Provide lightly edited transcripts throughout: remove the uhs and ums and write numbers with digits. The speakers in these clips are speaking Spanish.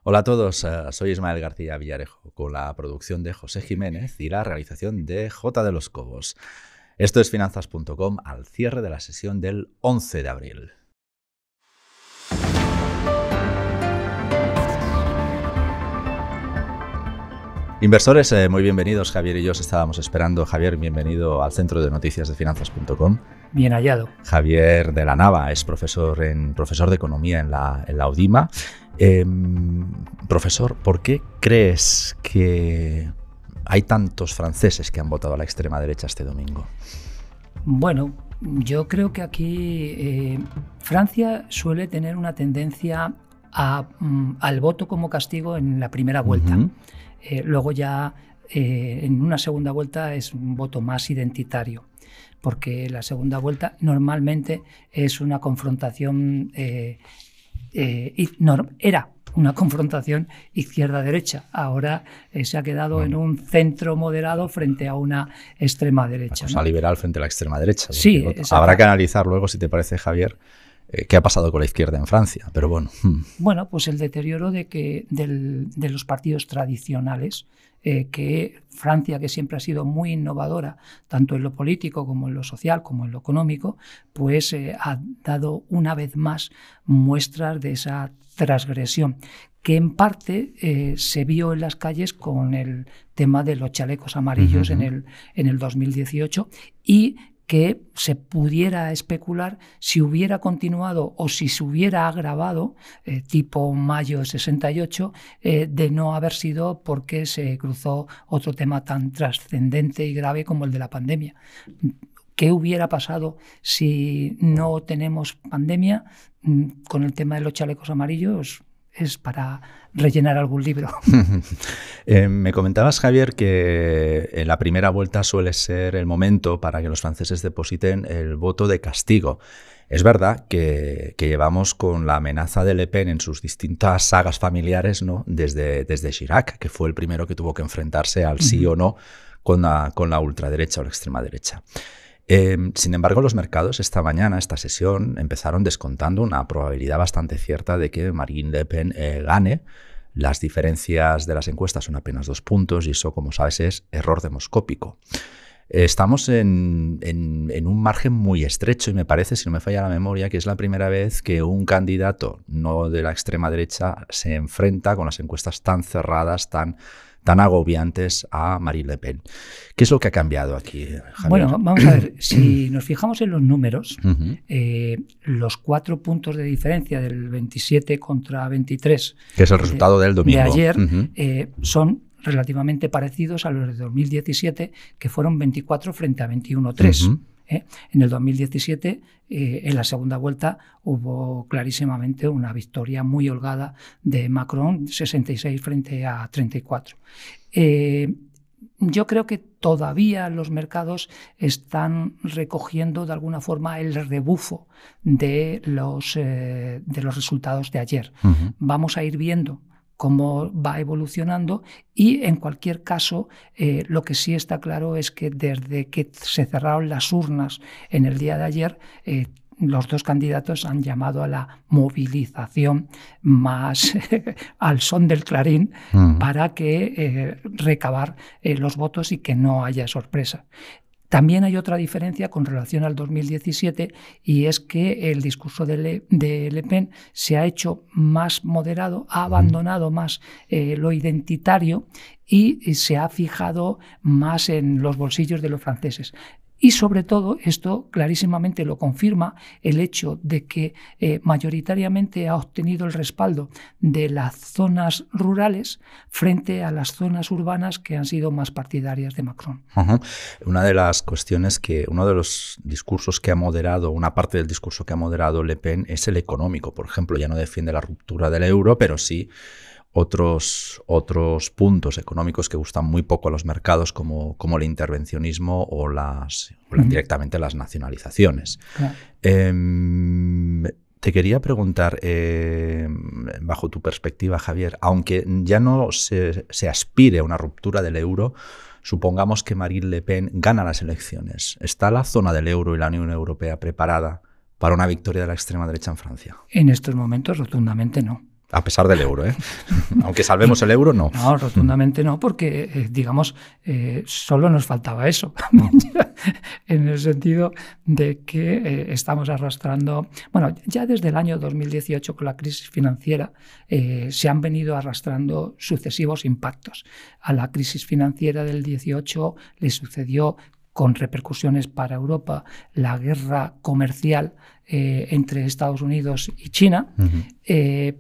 Hola a todos, soy Ismael García Villarejo, con la producción de José Jiménez y la realización de J. de los Cobos. Esto es Finanzas.com al cierre de la sesión del 11 de abril. Inversores, muy bienvenidos. Javier y yo os estábamos esperando. Javier, bienvenido al Centro de Noticias de Finanzas.com. Bien hallado. Javier de la Nava es profesor de Economía en la UDIMA. Profesor, ¿por qué crees que hay tantos franceses que han votado a la extrema derecha este domingo? Bueno, yo creo que aquí Francia suele tener una tendencia al voto como castigo en la primera vuelta. Luego ya en una segunda vuelta es un voto más identitario, porque la segunda vuelta normalmente es una confrontación, era una confrontación izquierda-derecha. Ahora se ha quedado en un centro moderado frente a una extrema derecha. La cosa liberal frente a la extrema derecha. Sí, habrá que analizar luego, si te parece, Javier, qué ha pasado con la izquierda en Francia, pero bueno. Bueno, pues el deterioro de los partidos tradicionales, que Francia, que siempre ha sido muy innovadora, tanto en lo político como en lo social, como en lo económico, pues ha dado una vez más muestras de esa transgresión, que en parte se vio en las calles con el tema de los chalecos amarillos en el 2018 y que se pudiera especular si hubiera continuado o si se hubiera agravado, tipo mayo de 68, de no haber sido porque se cruzó otro tema tan trascendente y grave como el de la pandemia. ¿Qué hubiera pasado si no tenemos pandemia? Con el tema de los chalecos amarillos es para rellenar algún libro. Me comentabas, Javier, que en la primera vuelta suele ser el momento para que los franceses depositen el voto de castigo. Es verdad que llevamos con la amenaza de Le Pen en sus distintas sagas familiares, ¿no? Desde Chirac, que fue el primero que tuvo que enfrentarse al sí o no con la ultraderecha o la extrema derecha. Sin embargo, los mercados esta sesión, empezaron descontando una probabilidad bastante cierta de que Marine Le Pen gane. Las diferencias de las encuestas son apenas 2 puntos y eso, como sabes, es error demoscópico. Estamos en un margen muy estrecho y me parece, si no me falla la memoria, que es la primera vez que un candidato no de la extrema derecha se enfrenta con las encuestas tan cerradas, tan agobiantes a Marine Le Pen. ¿Qué es lo que ha cambiado aquí, Javier? Bueno, vamos a ver, si nos fijamos en los números, los 4 puntos de diferencia del 27 contra 23, que es el resultado del domingo, de ayer, son relativamente parecidos a los de 2017, que fueron 24 frente a 21,3. En el 2017, en la segunda vuelta, hubo clarísimamente una victoria muy holgada de Macron, 66 frente a 34. Yo creo que todavía los mercados están recogiendo de alguna forma el rebufo de los resultados de ayer. Vamos a ir viendo cómo va evolucionando y, en cualquier caso, lo que sí está claro es que desde que se cerraron las urnas en el día de ayer, los dos candidatos han llamado a la movilización más al son del clarín para que recabar los votos y que no haya sorpresa. También hay otra diferencia con relación al 2017 y es que el discurso de Le Pen se ha hecho más moderado, ha abandonado más lo identitario y se ha fijado más en los bolsillos de los franceses. Y sobre todo, esto clarísimamente lo confirma el hecho de que mayoritariamente ha obtenido el respaldo de las zonas rurales frente a las zonas urbanas que han sido más partidarias de Macron. Una de las cuestiones uno de los discursos que ha moderado, una parte del discurso que ha moderado Le Pen es el económico. Por ejemplo, ya no defiende la ruptura del euro, pero sí otros puntos económicos que gustan muy poco a los mercados, como el intervencionismo o directamente las nacionalizaciones. Claro. Te quería preguntar, bajo tu perspectiva, Javier, aunque ya no se aspire a una ruptura del euro, supongamos que Marine Le Pen gana las elecciones. ¿Está la zona del euro y la Unión Europea preparada para una victoria de la extrema derecha en Francia? En estos momentos, rotundamente no. A pesar del euro, ¿eh? Aunque salvemos el euro, no. No, rotundamente no, porque, digamos, solo nos faltaba eso. En el sentido de que estamos arrastrando... Bueno, ya desde el año 2018, con la crisis financiera, se han venido arrastrando sucesivos impactos. A la crisis financiera del 18 le sucedió, con repercusiones para Europa, la guerra comercial entre Estados Unidos y China.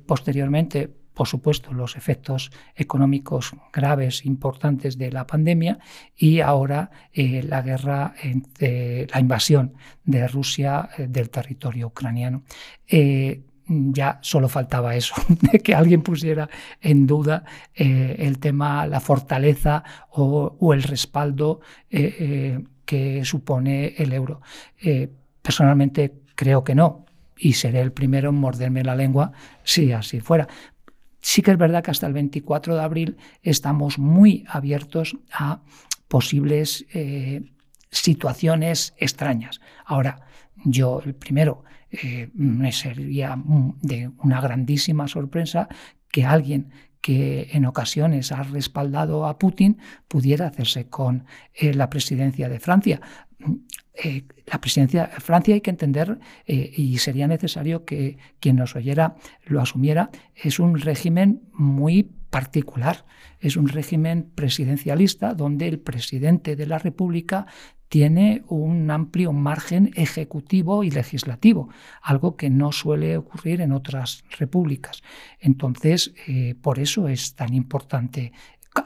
Posteriormente, por supuesto, los efectos económicos graves, importantes de la pandemia, y ahora la guerra, la invasión de Rusia del territorio ucraniano. Ya solo faltaba eso, de que alguien pusiera en duda el tema, la fortaleza o el respaldo que supone el euro. Personalmente creo que no, y seré el primero en morderme la lengua si así fuera. Sí que es verdad que hasta el 24 de abril estamos muy abiertos a posibles situaciones extrañas. Ahora, yo el primero, me sería de una grandísima sorpresa que alguien que en ocasiones ha respaldado a Putin pudiera hacerse con la presidencia de Francia. La presidencia de Francia, hay que entender, y sería necesario que quien nos oyera lo asumiera, es un régimen muy particular. Es un régimen presidencialista donde el presidente de la República tiene un amplio margen ejecutivo y legislativo, algo que no suele ocurrir en otras repúblicas. Entonces, por eso es tan importante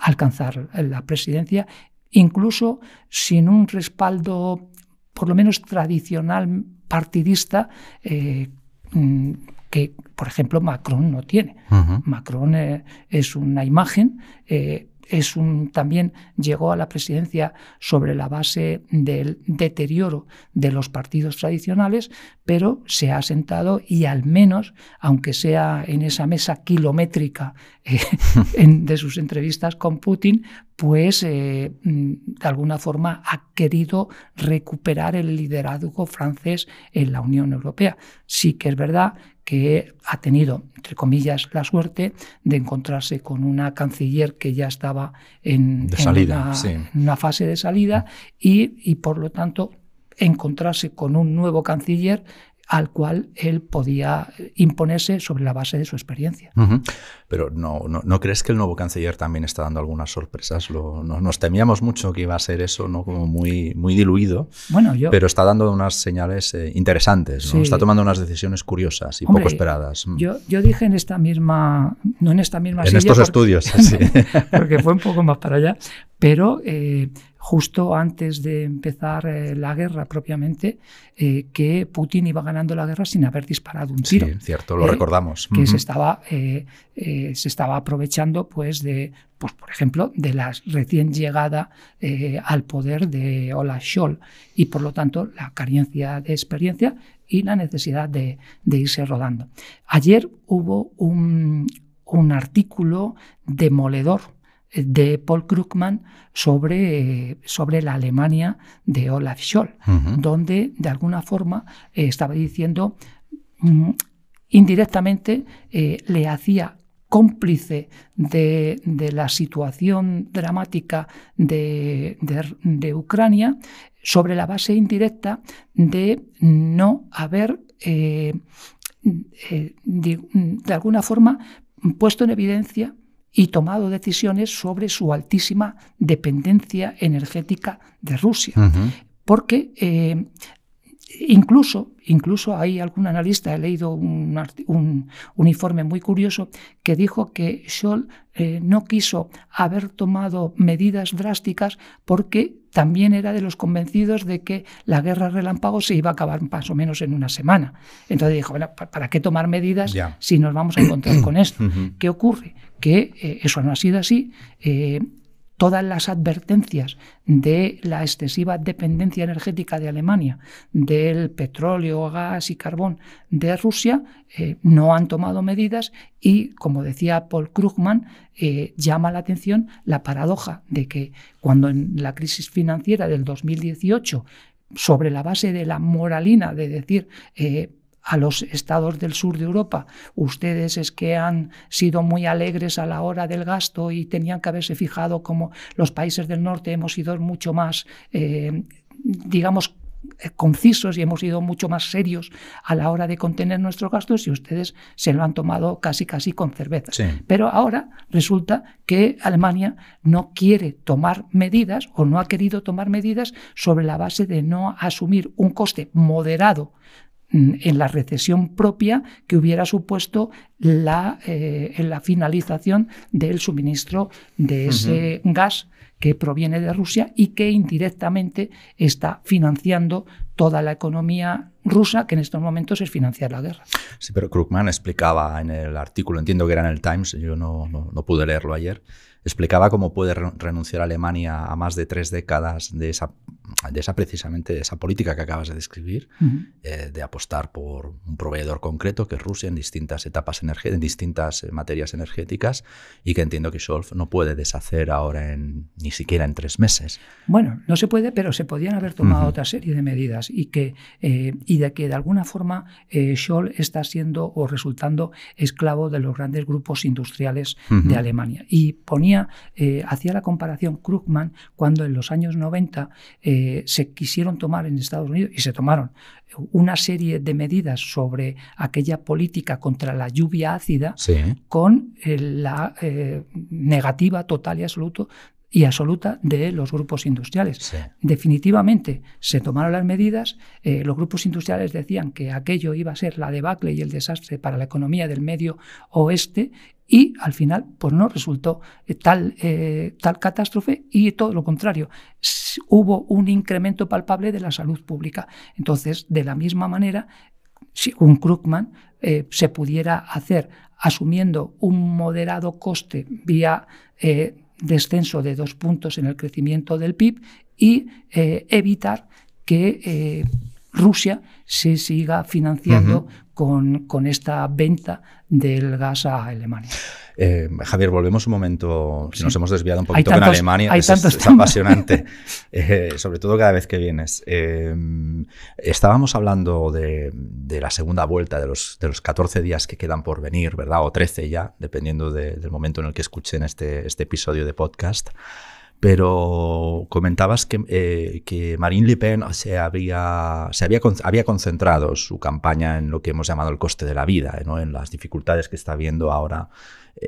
alcanzar la presidencia, incluso sin un respaldo, por lo menos tradicional, partidista, que, por ejemplo, Macron no tiene. Macron es una imagen, también llegó a la presidencia sobre la base del deterioro de los partidos tradicionales, pero se ha sentado y, al menos, aunque sea en esa mesa kilométrica de sus entrevistas con Putin, pues de alguna forma ha querido recuperar el liderazgo francés en la Unión Europea. Sí que es verdad que ha tenido, entre comillas, la suerte de encontrarse con una canciller que ya estaba en una fase de salida y, por lo tanto, encontrarse con un nuevo canciller al cual él podía imponerse sobre la base de su experiencia. Pero ¿no crees que el nuevo canciller también está dando algunas sorpresas? Nos temíamos mucho que iba a ser eso, ¿no? Como muy diluido, pero está dando unas señales interesantes, ¿no? Sí. Está tomando unas decisiones curiosas y poco esperadas. Yo dije en esta misma, no en esta misma silla, estos estudios, sí. Porque fue un poco más para allá, pero justo antes de empezar la guerra propiamente, que Putin iba ganando la guerra sin haber disparado un tiro. Sí, cierto, lo recordamos. Que se estaba aprovechando, pues, por ejemplo, de la recién llegada al poder de Olaf Scholz, y, por lo tanto, la carencia de experiencia y la necesidad de irse rodando. Ayer hubo un artículo demoledor de Paul Krugman sobre la Alemania de Olaf Scholz, donde de alguna forma estaba diciendo, indirectamente le hacía cómplice de la situación dramática de Ucrania, sobre la base indirecta de no haber de alguna forma puesto en evidencia y tomado decisiones sobre su altísima dependencia energética de Rusia. Porque incluso hay algún analista, he leído un informe muy curioso que dijo que Scholz no quiso haber tomado medidas drásticas porque también era de los convencidos de que la guerra relámpago se iba a acabar más o menos en una semana. Entonces dijo, bueno, ¿para qué tomar medidas si nos vamos a encontrar con esto? ¿Qué ocurre? Que eso no ha sido así. Todas las advertencias de la excesiva dependencia energética de Alemania del petróleo, gas y carbón de Rusia no han tomado medidas y, como decía Paul Krugman, llama la atención la paradoja de que cuando en la crisis financiera del 2018, sobre la base de la moralina de decir a los estados del sur de Europa: ustedes es que han sido muy alegres a la hora del gasto y tenían que haberse fijado como los países del norte hemos sido mucho más, digamos, concisos y hemos sido mucho más serios a la hora de contener nuestros gastos, y ustedes se lo han tomado casi con cerveza. Sí. Pero ahora resulta que Alemania no quiere tomar medidas, o no ha querido tomar medidas, sobre la base de no asumir un coste moderado en la recesión propia que hubiera supuesto la finalización del suministro de ese gas que proviene de Rusia y que indirectamente está financiando toda la economía rusa, que en estos momentos es financiar la guerra. Sí, pero Krugman explicaba en el artículo, entiendo que era en el Times, yo no pude leerlo ayer, explicaba cómo puede renunciar Alemania a más de 3 décadas de esa política que acabas de describir, de apostar por un proveedor concreto, que es Rusia, en distintas etapas en distintas materias energéticas, y que entiendo que Scholz no puede deshacer ahora ni siquiera en 3 meses. Bueno, no se puede, pero se podían haber tomado otra serie de medidas, y de que de alguna forma Scholz está siendo o resultando esclavo de los grandes grupos industriales de Alemania. Y hacía la comparación Krugman cuando en los años 90 se quisieron tomar en Estados Unidos, y se tomaron una serie de medidas sobre aquella política contra la lluvia ácida, sí, con la negativa total y absoluta de los grupos industriales. Sí. Definitivamente se tomaron las medidas, los grupos industriales decían que aquello iba a ser la debacle y el desastre para la economía del Medio Oeste, y al final pues no resultó tal catástrofe, y todo lo contrario, hubo un incremento palpable de la salud pública. Entonces, de la misma manera, si un Krugman se pudiera hacer asumiendo un moderado coste vía descenso de 2 puntos en el crecimiento del PIB, y evitar que Rusia se siga financiando con esta venta del gas a Alemania. Javier, volvemos un momento, Sí. Nos hemos desviado un poquito con Alemania, es apasionante, sobre todo cada vez que vienes. Estábamos hablando de la segunda vuelta, de los 14 días que quedan por venir, ¿verdad? O 13 ya, dependiendo del momento en el que escuchen este episodio de podcast. Pero comentabas que Marine Le Pen había concentrado su campaña en lo que hemos llamado el coste de la vida, ¿no? En las dificultades que está habiendo ahora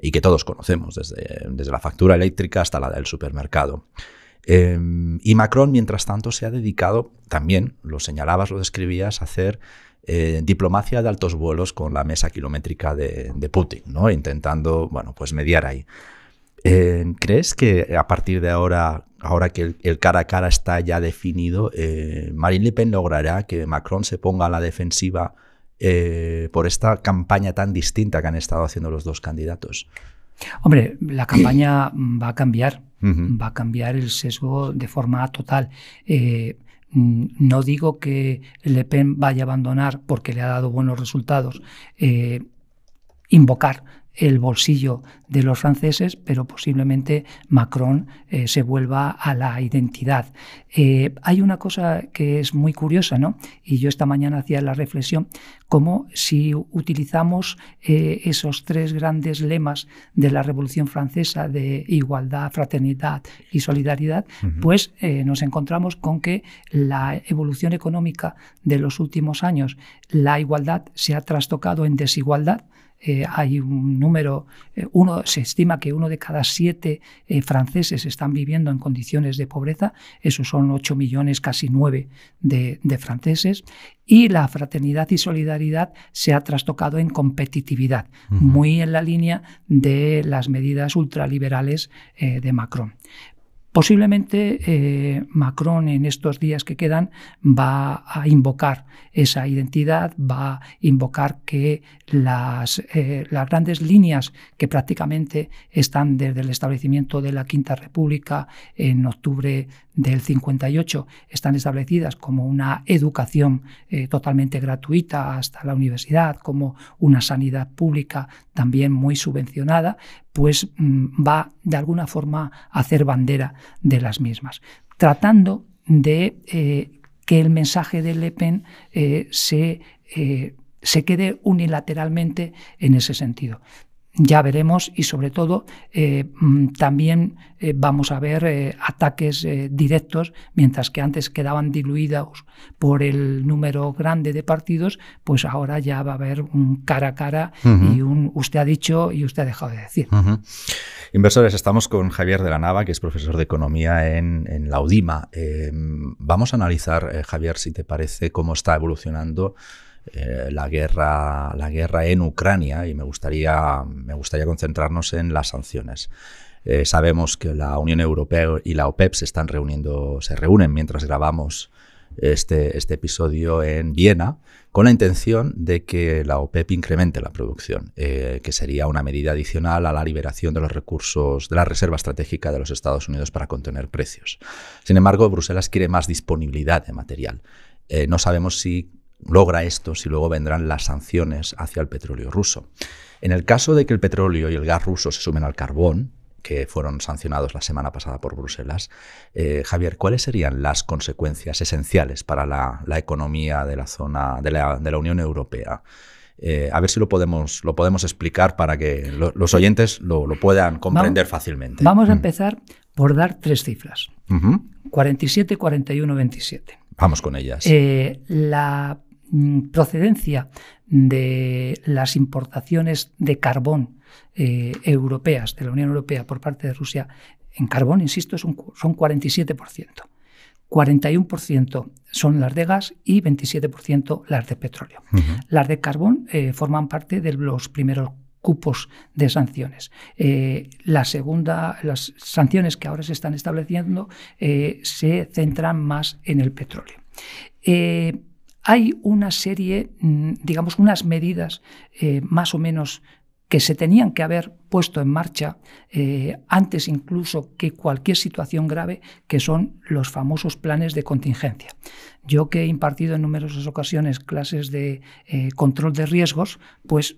y que todos conocemos, desde la factura eléctrica hasta la del supermercado. Y Macron, mientras tanto, se ha dedicado también, lo señalabas, lo describías, a hacer diplomacia de altos vuelos con la mesa kilométrica de Putin, ¿no? Intentando, pues mediar ahí. ¿Crees que a partir de ahora que el cara a cara está ya definido, Marine Le Pen logrará que Macron se ponga a la defensiva por esta campaña tan distinta que han estado haciendo los dos candidatos? Hombre, la campaña va a cambiar, va a cambiar el sesgo de forma total. No digo que Le Pen vaya a abandonar, porque le ha dado buenos resultados, invocar el bolsillo de los franceses, pero posiblemente Macron se vuelva a la identidad. Hay una cosa que es muy curiosa, ¿no? Y yo esta mañana hacía la reflexión, como si utilizamos esos 3 grandes lemas de la Revolución Francesa, de igualdad, fraternidad y solidaridad, pues nos encontramos con que la evolución económica de los últimos años, la igualdad se ha trastocado en desigualdad. Hay un número, se estima que 1 de cada 7 franceses están viviendo en condiciones de pobreza. Esos son 8 millones, casi 9 de franceses. Y la fraternidad y solidaridad se ha trastocado en competitividad, muy en la línea de las medidas ultraliberales de Macron. Posiblemente Macron, en estos días que quedan, va a invocar esa identidad, va a invocar que las grandes líneas que prácticamente están desde el establecimiento de la Quinta República en octubre del 58 están establecidas, como una educación totalmente gratuita hasta la universidad, como una sanidad pública también muy subvencionada, pues va de alguna forma a hacer bandera de las mismas, tratando de que el mensaje de Le Pen se se quede unilateralmente en ese sentido. Ya veremos y sobre todo también vamos a ver ataques directos, mientras que antes quedaban diluidos por el número grande de partidos, pues ahora ya va a haber un cara a cara y un usted ha dicho y usted ha dejado de decir. Inversores, estamos con Javier de la Nava, que es profesor de economía en la UDIMA. Vamos a analizar, Javier, si te parece, cómo está evolucionando la guerra en Ucrania, y me gustaría concentrarnos en las sanciones. Sabemos que la Unión Europea y la OPEP se reúnen mientras grabamos este episodio en Viena, con la intención de que la OPEP incremente la producción, que sería una medida adicional a la liberación de los recursos de la reserva estratégica de los Estados Unidos para contener precios. Sin embargo, Bruselas quiere más disponibilidad de material. No sabemos si logra esto, si luego vendrán las sanciones hacia el petróleo ruso. En el caso de que el petróleo y el gas ruso se sumen al carbón, que fueron sancionados la semana pasada por Bruselas, Javier, ¿cuáles serían las consecuencias esenciales para la economía de la zona de la Unión Europea? A ver si lo podemos explicar para que los oyentes lo puedan comprender fácilmente. Vamos a empezar por dar 3 cifras. 47, 41, 27. Vamos con ellas. La procedencia de las importaciones de carbón europeas, de la Unión Europea por parte de Rusia, en carbón, insisto, son 47%. 41% son las de gas y 27% las de petróleo. Las de carbón forman parte de los primeros cupos de sanciones. Las sanciones que ahora se están estableciendo se centran más en el petróleo. Hay una serie, digamos, unas medidas más o menos que se tenían que haber puesto en marcha antes incluso que cualquier situación grave, que son los famosos planes de contingencia. Yo, que he impartido en numerosas ocasiones clases de control de riesgos, pues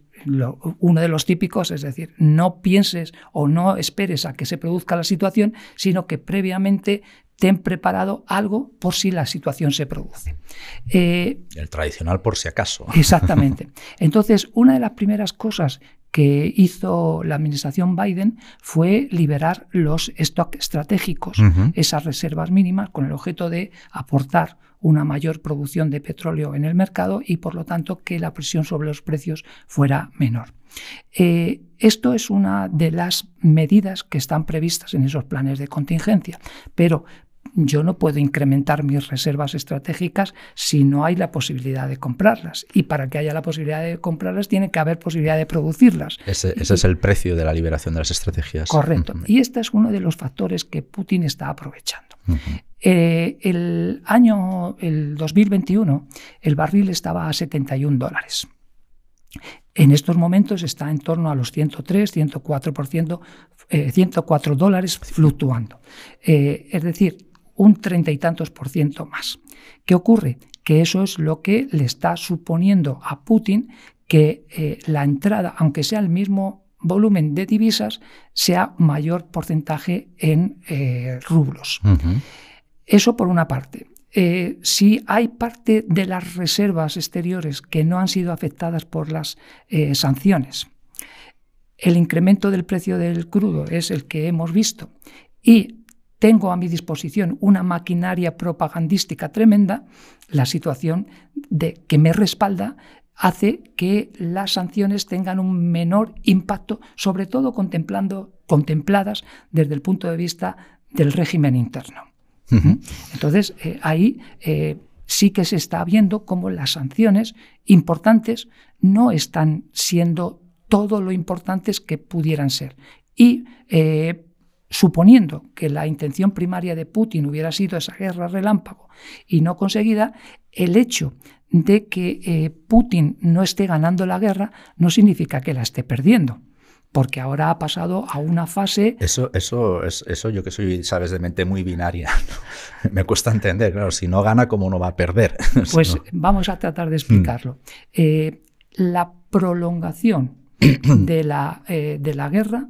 uno de los típicos es decir, no pienses o no esperes a que se produzca la situación, sino que previamente ten preparado algo por si la situación se produce. El tradicional por si acaso. Exactamente. Entonces, una de las primeras cosas que hizo la administración Biden fue liberar los stocks estratégicos, esas reservas mínimas, con el objeto de aportar una mayor producción de petróleo en el mercado y, por lo tanto, que la presión sobre los precios fuera menor. Esto es una de las medidas que están previstas en esos planes de contingencia, pero yo no puedo incrementar mis reservas estratégicas si no hay la posibilidad de comprarlas. Y para que haya la posibilidad de comprarlas, tiene que haber posibilidad de producirlas. Ese es el precio de la liberación de las estrategias. Correcto. Y este es uno de los factores que Putin está aprovechando. El 2021, el barril estaba a $71. En estos momentos está en torno a los 103, 104 dólares fluctuando. Es decir, un 30 y tantos % más. ¿Qué ocurre? Que eso es lo que le está suponiendo a Putin que la entrada, aunque sea el mismo volumen de divisas, sea mayor porcentaje en rublos. Eso por una parte. Si hay parte de las reservas exteriores que no han sido afectadas por las sanciones, el incremento del precio del crudo es el que hemos visto y tengo a mi disposición una maquinaria propagandística tremenda, la situación que me respalda hace que las sanciones tengan un menor impacto, sobre todo contempladas desde el punto de vista del régimen interno. Entonces, ahí sí que se está viendo cómo las sanciones importantes no están siendo todo lo importantes que pudieran ser. Y suponiendo que la intención primaria de Putin hubiera sido esa guerra relámpago y no conseguida, el hecho de que Putin no esté ganando la guerra no significa que la esté perdiendo, porque ahora ha pasado a una fase... Eso yo que soy, sabes, de mente muy binaria, ¿no? Me cuesta entender, claro, si no gana, ¿cómo no va a perder? Pues no. Vamos a tratar de explicarlo. La prolongación de la guerra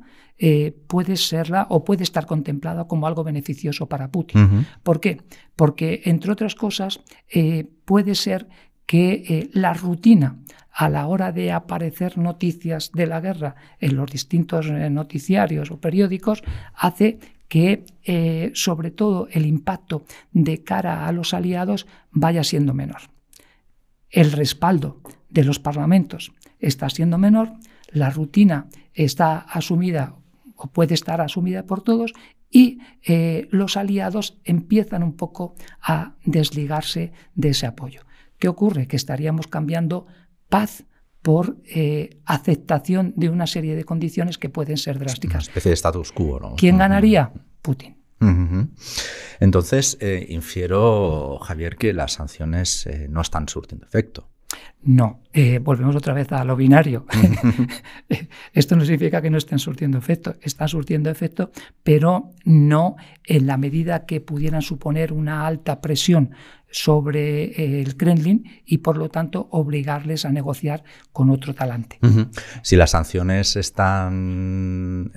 puede serla o puede estar contemplada como algo beneficioso para Putin. ¿Por qué? Porque, entre otras cosas, puede ser que la rutina a la hora de aparecer noticias de la guerra en los distintos noticiarios o periódicos hace que, sobre todo, el impacto de cara a los aliados vaya siendo menor. El respaldo de los parlamentos está siendo menor, la rutina está asumida o puede estar asumida por todos y los aliados empiezan un poco a desligarse de ese apoyo. ¿Qué ocurre? Que estaríamos cambiando paz por aceptación de una serie de condiciones que pueden ser drásticas. Una especie de status quo, ¿no? ¿Quién ganaría? Putin. Entonces, infiero, Javier, que las sanciones no están surtiendo efecto. No, volvemos otra vez a lo binario. Esto no significa que no estén surtiendo efecto, están surtiendo efecto, pero no en la medida que pudieran suponer una alta presión sobre el Kremlin y, por lo tanto, obligarles a negociar con otro talante. Si las sanciones están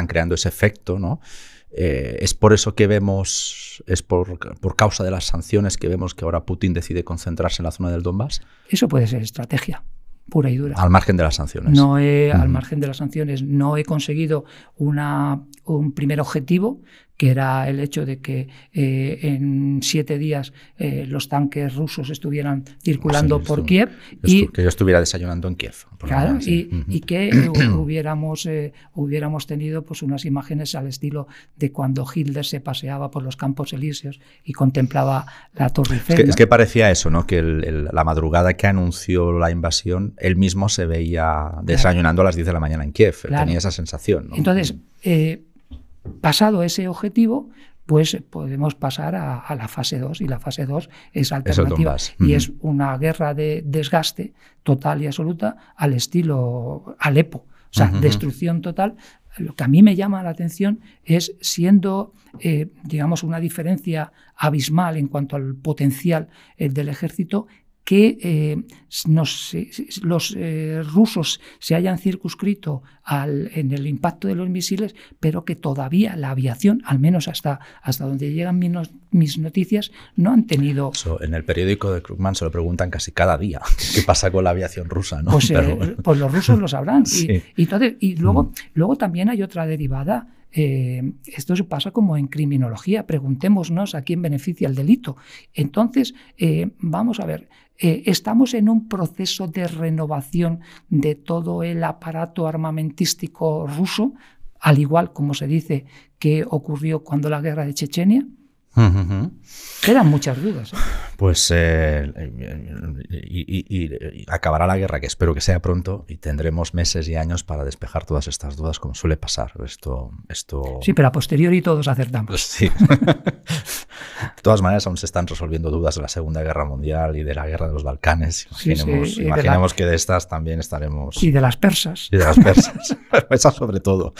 creando ese efecto, ¿no? Es por eso que vemos, es por causa de las sanciones que vemos que ahora Putin decide concentrarse en la zona del Donbass. Eso puede ser estrategia pura y dura. Al margen de las sanciones. Al margen de las sanciones no he conseguido un primer objetivo, que era el hecho de que en 7 días los tanques rusos estuvieran circulando por Kiev. Que yo estuviera desayunando en Kiev. Claro, y que hubiéramos tenido pues unas imágenes al estilo de cuando Hitler se paseaba por los Campos Elíseos y contemplaba la Torre Eiffel. Es que parecía eso, ¿no? Que la madrugada que anunció la invasión, él mismo se veía desayunando a las 10 de la mañana en Kiev. Claro. Tenía esa sensación, ¿no? Entonces, pasado ese objetivo, pues podemos pasar a la fase 2, y la fase 2 es alternativa. Y es una guerra de desgaste total y absoluta al estilo Alepo, o sea, destrucción total. Lo que a mí me llama la atención es, siendo, digamos, una diferencia abismal en cuanto al potencial del ejército, que los rusos se hayan circunscrito en el impacto de los misiles, pero que todavía la aviación, al menos hasta donde llegan mis noticias, no han tenido... En el periódico de Krugman se lo preguntan casi cada día. ¿Qué pasa con la aviación rusa? ¿No? Pues los rusos lo sabrán. Sí. Y luego también hay otra derivada. Esto se pasa como en criminología. Preguntémonos a quién beneficia el delito. Entonces, vamos a ver, estamos en un proceso de renovación de todo el aparato armamentístico ruso, al igual como se dice que ocurrió cuando la guerra de Chechenia. Quedan muchas dudas. Pues y acabará la guerra, que espero que sea pronto, y tendremos meses y años para despejar todas estas dudas, como suele pasar. Esto... Sí, pero a posteriori todos acertamos. Pues sí. De todas maneras, aún se están resolviendo dudas de la Segunda Guerra Mundial y de la Guerra de los Balcanes. Imaginemos que de estas también estaremos... Y de las persas. Y de las persas. Esas sobre todo.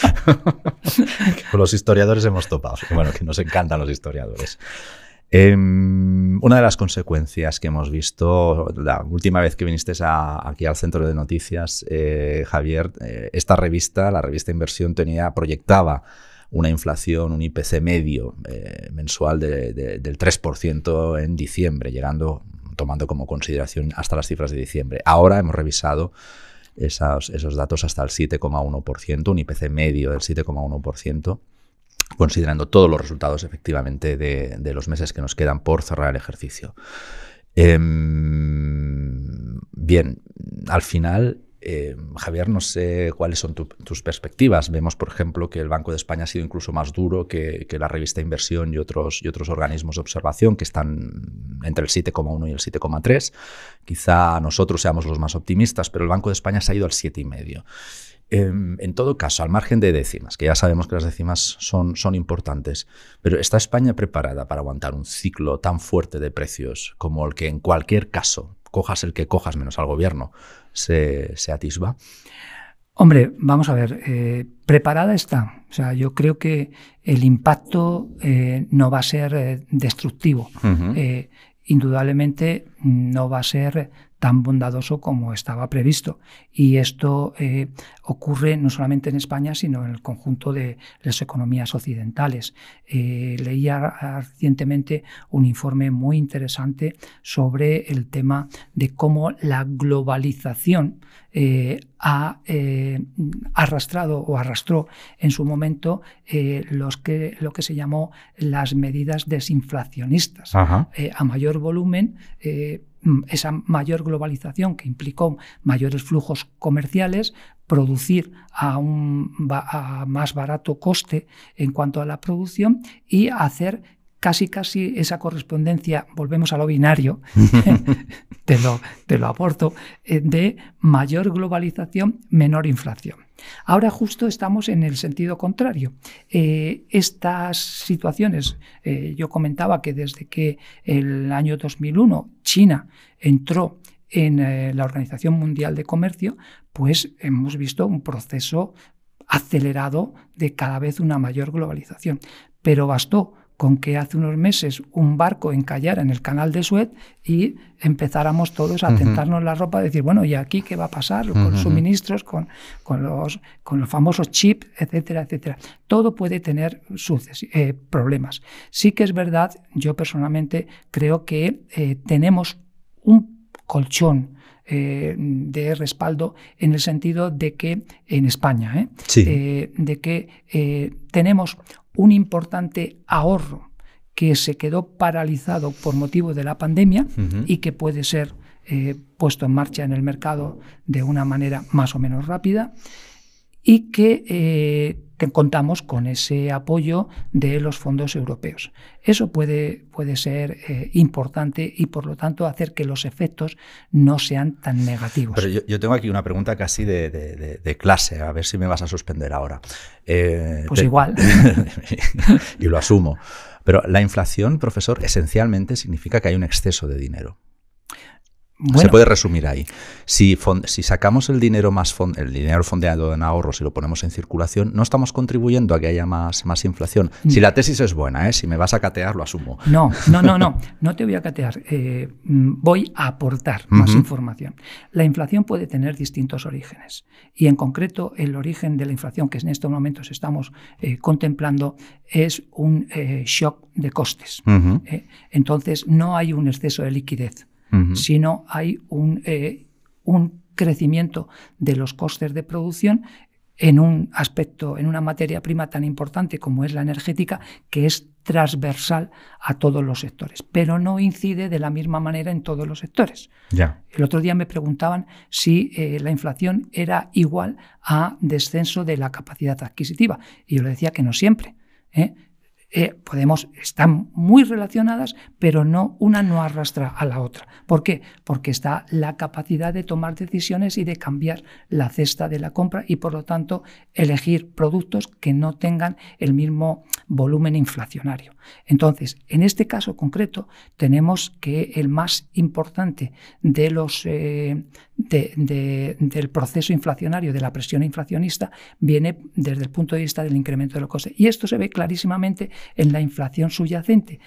Con los historiadores hemos topado. Bueno, que nos encantan los historiadores. Una de las consecuencias que hemos visto la última vez que viniste aquí al Centro de Noticias, Javier, esta revista, la revista Inversión, proyectaba una inflación, un IPC medio mensual del 3% en diciembre, tomando como consideración hasta las cifras de diciembre. Ahora hemos revisado esos datos hasta el 7,1%, un IPC medio del 7,1%. Considerando todos los resultados efectivamente de los meses que nos quedan por cerrar el ejercicio. Bien, al final, Javier, no sé cuáles son tus perspectivas. Vemos, por ejemplo, que el Banco de España ha sido incluso más duro que la revista Inversión y otros organismos de observación, que están entre el 7,1 y el 7,3. Quizá nosotros seamos los más optimistas, pero el Banco de España se ha ido al 7,5. En todo caso, al margen de décimas, que ya sabemos que las décimas son importantes, pero ¿está España preparada para aguantar un ciclo tan fuerte de precios como el que en cualquier caso, cojas el que cojas menos al gobierno, se atisba? Hombre, vamos a ver, preparada está. O sea, yo creo que el impacto no va a ser destructivo. Indudablemente no va a ser tan bondadoso como estaba previsto. Y esto ocurre no solamente en España, sino en el conjunto de las economías occidentales. Leía recientemente un informe muy interesante sobre el tema de cómo la globalización ha arrastrado o arrastró en su momento lo que se llamó las medidas desinflacionistas. A mayor volumen, esa mayor globalización que implicó mayores flujos comerciales, producir a más barato coste en cuanto a la producción y hacer casi esa correspondencia, volvemos a lo binario, te lo aporto, de mayor globalización, menor inflación. Ahora justo estamos en el sentido contrario. Estas situaciones, yo comentaba que desde que el año 2001 China entró en la Organización Mundial de Comercio, pues hemos visto un proceso acelerado de cada vez una mayor globalización. Pero bastó con que hace unos meses un barco encallara en el canal de Suez y empezáramos todos a tentarnos la ropa, a decir, bueno, ¿y aquí qué va a pasar con suministros, con los famosos chips, etcétera, etcétera? Todo puede tener problemas. Sí que es verdad, yo personalmente creo que tenemos un colchón de respaldo en el sentido de que en España, de que tenemos un importante ahorro que se quedó paralizado por motivo de la pandemia y que puede ser puesto en marcha en el mercado de una manera más o menos rápida, y que contamos con ese apoyo de los fondos europeos. Eso puede ser importante y, por lo tanto, hacer que los efectos no sean tan negativos. Pero yo tengo aquí una pregunta casi de clase, a ver si me vas a suspender ahora. Pues igual. Y lo asumo. Pero la inflación, profesor, esencialmente significa que hay un exceso de dinero. Bueno, se puede resumir ahí. Si sacamos el dinero el dinero fondeado en ahorros y lo ponemos en circulación, no estamos contribuyendo a que haya más inflación. Si la tesis es buena, si me vas a catear, lo asumo. No te voy a catear. Voy a aportar más información. La inflación puede tener distintos orígenes, y en concreto el origen de la inflación que en estos momentos estamos contemplando es un shock de costes. Entonces no hay un exceso de liquidez, sino hay un crecimiento de los costes de producción en un aspecto, en una materia prima tan importante como es la energética, que es transversal a todos los sectores, pero no incide de la misma manera en todos los sectores. Ya. El otro día me preguntaban si la inflación era igual a descenso de la capacidad adquisitiva, y yo le decía que no siempre. Están muy relacionadas, pero una no arrastra a la otra. ¿Por qué? Porque está la capacidad de tomar decisiones y de cambiar la cesta de la compra y, por lo tanto, elegir productos que no tengan el mismo volumen inflacionario. Entonces, en este caso concreto, tenemos que el más importante de los del proceso inflacionario, de la presión inflacionista, viene desde el punto de vista del incremento de los costes. Y esto se ve clarísimamente en la inflación subyacente.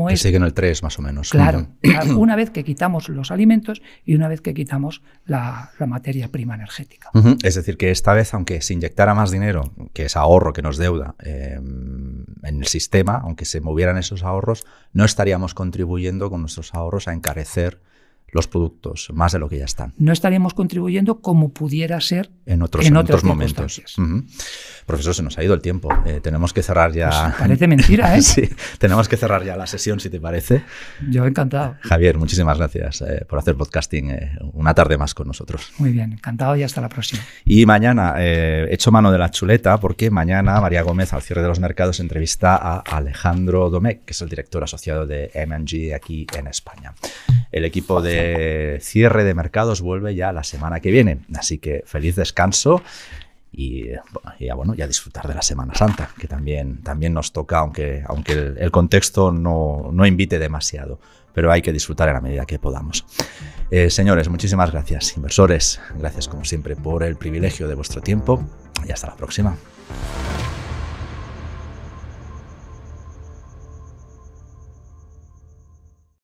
Que sigue en el 3 más o menos. Claro, una vez que quitamos los alimentos y una vez que quitamos la materia prima energética. Es decir, que esta vez, aunque se inyectara más dinero, que es ahorro que nos deuda en el sistema, aunque se movieran esos ahorros, no estaríamos contribuyendo con nuestros ahorros a encarecer los productos, más de lo que ya están. No estaríamos contribuyendo como pudiera ser en otros momentos. Profesor, se nos ha ido el tiempo. Tenemos que cerrar ya. Pues parece mentira, ¿eh? Sí, tenemos que cerrar ya la sesión, si te parece. Yo encantado. Javier, muchísimas gracias por hacer podcasting una tarde más con nosotros. Muy bien, encantado, y hasta la próxima. Y mañana echo mano de la chuleta, porque mañana María Gómez, al cierre de los mercados, entrevista a Alejandro Domecq, que es el director asociado de M&G aquí en España. El equipo de cierre de mercados vuelve ya la semana que viene, así que feliz descanso y a disfrutar de la Semana Santa, que también nos toca, aunque el contexto no invite demasiado, pero hay que disfrutar en la medida que podamos. Señores, muchísimas gracias. Inversores, gracias como siempre por el privilegio de vuestro tiempo, y hasta la próxima.